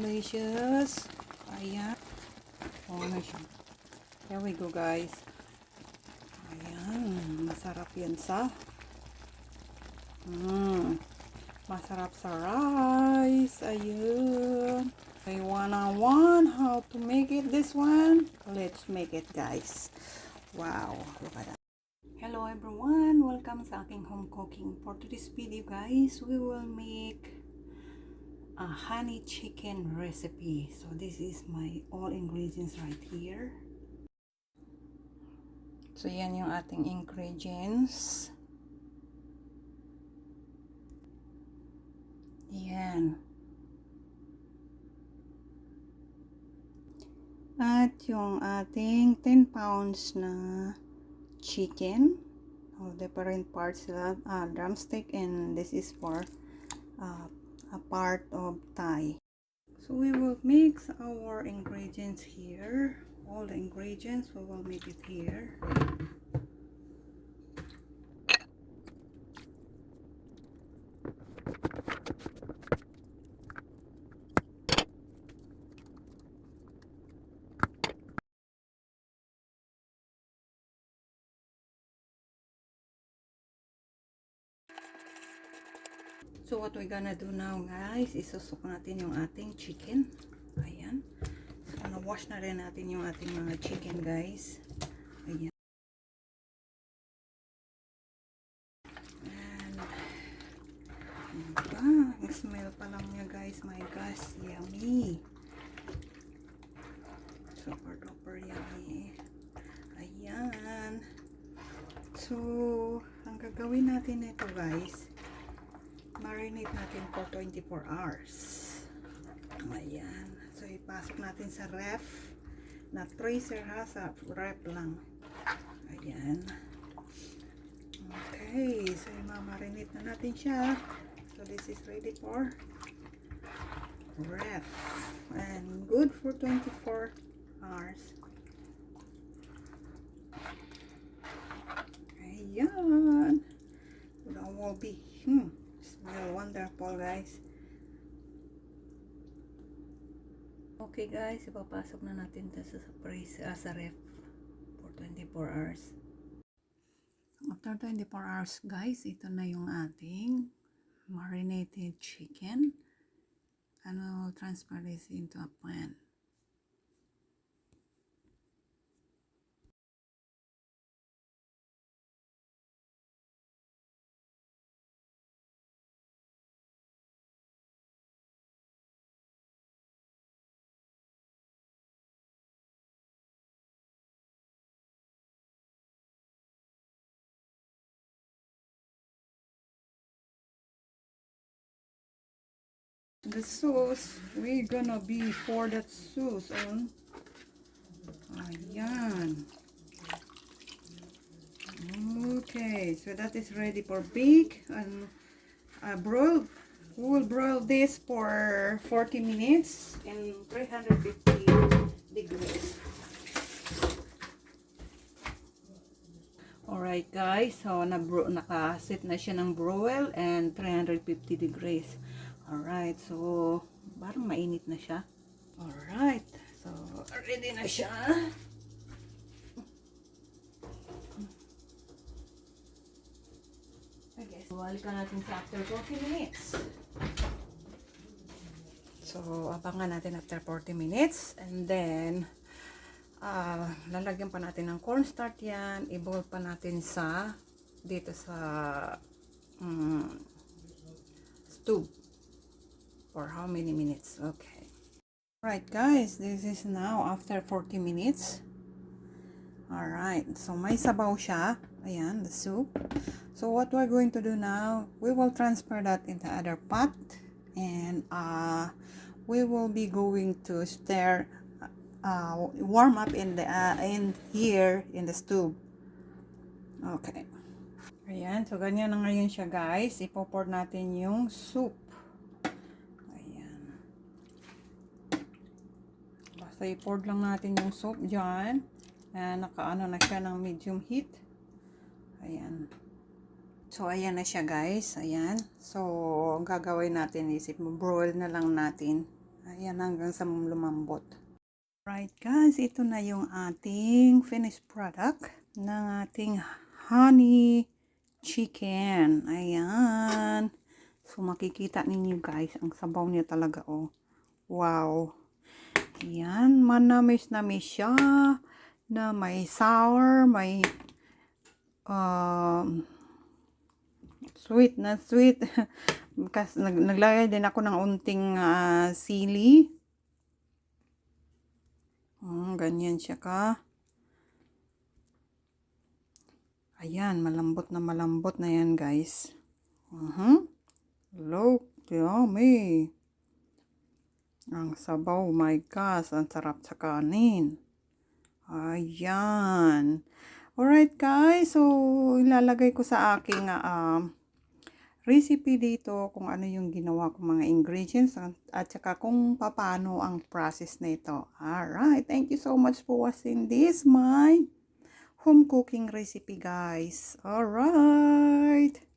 Delicious. Ayan. Oh, na siya. Here we go, guys. Ayan. Masarap yan sa masarap sa rice. Ayun. I wanna how to make it this one. Let's make it, guys. Wow. Look at that. Hello everyone. Welcome sa aking home cooking. For today's video, guys, we will make a honey chicken recipe. So this is my all ingredients right here. So yan yung ating ingredients. Yan. At yung ating 10 pounds na chicken. All different parts sila. Drumstick, and this is for a part of thigh. So we will mix our ingredients here. All the ingredients, we will make it here. So what we're gonna do now, guys, isusok natin yung ating chicken. Ayan. So na-wash na rin natin yung ating mga chicken, guys. Ayan. And ang smell pa lang niya, guys. My gosh, yummy. Super duper yummy. Ayan. So ang gagawin natin nito, guys, marinate natin for 24 hours. Ayan. So, ipasok natin sa ref. Na tracer ha, sa ref lang. Ayan. Okay. So, i-marinate na natin siya. So, this is ready for ref. And good for 24 hours. Ayan. So, that will be smell wonderful, guys. Okay, guys, ipapasok na natin ito sa ref for 24 hours. After 24 hours, guys, ito na yung ating marinated chicken, and we will transfer this into a pan. The sauce, we're gonna be pour that sauce on. Ayan. Okay, so that is ready for bake and broil. We will broil this for 40 minutes in 350 degrees. Alright, guys, so naka-set na siya ng broil and 350 degrees. Alright, so parang mainit na siya. Alright, so ready na siya. Okay, so balikan natin sa after 40 minutes. So, abangan natin after 40 minutes. And then, lalagyan pa natin ng cornstarch yan. I-boil pa natin dito sa stove. For how many minutes? Okay. Alright, guys, this is now after 40 minutes. Alright, so may sabaw siya. Ayan, the soup. So what we're going to do now, we will transfer that into other pot, and we will be going to stir, warm up in here in the stove. Okay. Ayan, so ganyan na ngayon siya, guys. Ipo-pour natin yung soup. So, i-pour lang natin yung soup dyan. Nakaano na siya ng medium heat. Ayan. So, ayan na siya, guys. Ayan. So, ang gagawin natin is broil na lang natin. Ayan, hanggang sa lumambot. Right guys, ito na yung ating finished product ng ating honey chicken. Ayan. So, makikita ninyo guys, ang sabaw niya talaga, oh. Wow. Ayan, manamis-namis siya, na may sour, may sweet na sweet. Kasi naglagay din ako ng unting sili. Ganyan siya ka. Ayan, malambot na yan guys. Look, yummy. Ang sabaw, my gosh, ang sarap sa kanin. Ayan. Alright guys, so ilalagay ko sa aking recipe dito kung ano yung ginawa kong mga ingredients at saka kung paano ang process na ito. Alright, thank you so much for watching this my home cooking recipe guys. Alright.